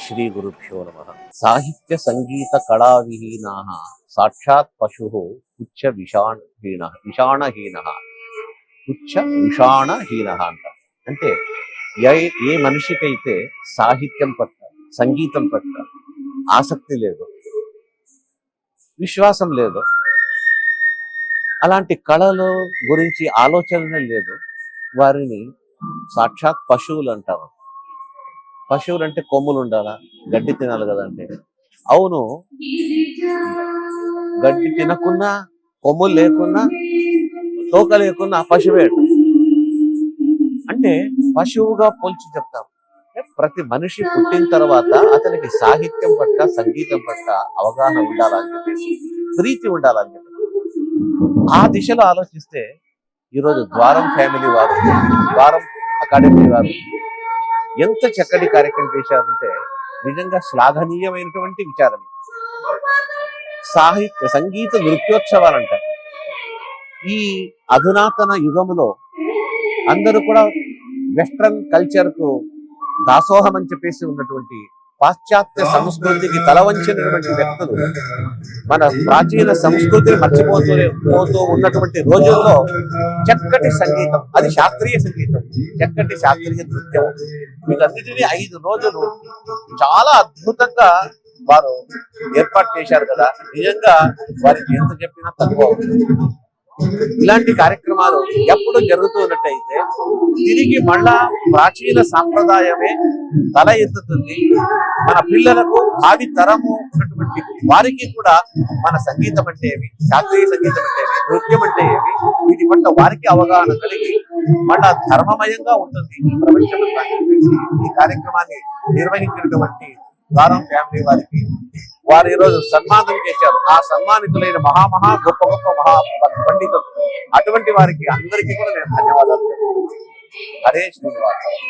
శ్రీ గురుభ్యో నమ. సాహిత్య సంగీత కళా విహీనా సాక్షాత్ పశు పుచ్చ విషాణహీన పుచ్చ విషాణహీన అంట. అంటే ఏ మనిషికైతే సాహిత్యం పట్ల సంగీతం పట్ల ఆసక్తి లేదు, విశ్వాసం లేదు, అలాంటి కళల గురించి ఆలోచన లేదు, వారిని సాక్షాత్ పశువులు అంటారు. పశువులు అంటే కొమ్ములు ఉండాలా, గడ్డి తినాలి కదంటే, అవును, గడ్డి తినకున్నా, కొమ్ములు లేకున్నా, తోక లేకున్నా పశువే. అంటే పశువుగా పోల్చి చెప్తాం. ప్రతి మనిషి పుట్టిన తర్వాత అతనికి సాహిత్యం పట్ల సంగీతం పట్ల అవగాహన ఉండాలని చెప్పేసి, ప్రీతి ఉండాలని చెప్పేసి ఆ దిశలో ఆలోచిస్తే ఈరోజు ద్వారం ఫ్యామిలీ వారు, ద్వారం అకాడమీ వారు ఎంత చక్కటి కార్యక్రమం చేశారంటే నిజంగా శ్లాఘనీయమైనటువంటి విచారణ. సాహిత్య సంగీత నృత్యోత్సవాలంట. ఈ అధునాతన యుగంలో అందరూ కూడా వెస్ట్రన్ కల్చర్ కు దాసోహం అని చెప్పేసి ఉన్నటువంటి పాశ్చాత్య సంస్కృతికి తలవంచినటువంటి వ్యక్తులు మన ప్రాచీన సంస్కృతిని మర్చిపోతూ ఉన్నటువంటి రోజుల్లో చక్కటి సంగీతం, అది శాస్త్రీయ సంగీతం, చక్కటి శాస్త్రీయ నృత్యం, వీటన్నిటినీ 5 రోజులు చాలా అద్భుతంగా వారు ఏర్పాటు చేశారు కదా. నిజంగా వారికి ఎంత చెప్పినా తక్కువ. ఇలాంటి కార్యక్రమాలు ఎప్పుడు జరుగుతూ ఉన్నట్టయితే తిరిగి మళ్ళా ప్రాచీన సాంప్రదాయమే తల ఎత్తుతుంది. మన పిల్లలకు భావి తరము ఉన్నటువంటి వారికి కూడా మన సంగీతం అంటే ఏమి, శాస్త్రీయ సంగీతం అంటే ఏమి, నృత్యం అంటే ఏమి, వీటి పట్ల వారికి అవగాహన కలిగి మళ్ళా ధర్మమయంగా ఉంటుంది ఈ ప్రపంచంలో. ఈ కార్యక్రమాన్ని నిర్వహించినటువంటి ద్వారం ఫ్యామిలీ వారికి వారు ఈరోజు సన్మానం చేశారు. ఆ సన్మానితులైన మహా గొప్ప పండితులు, అటువంటి వారికి అందరికీ కూడా నేను ధన్యవాదాలు. హరే శ్రీనివాస.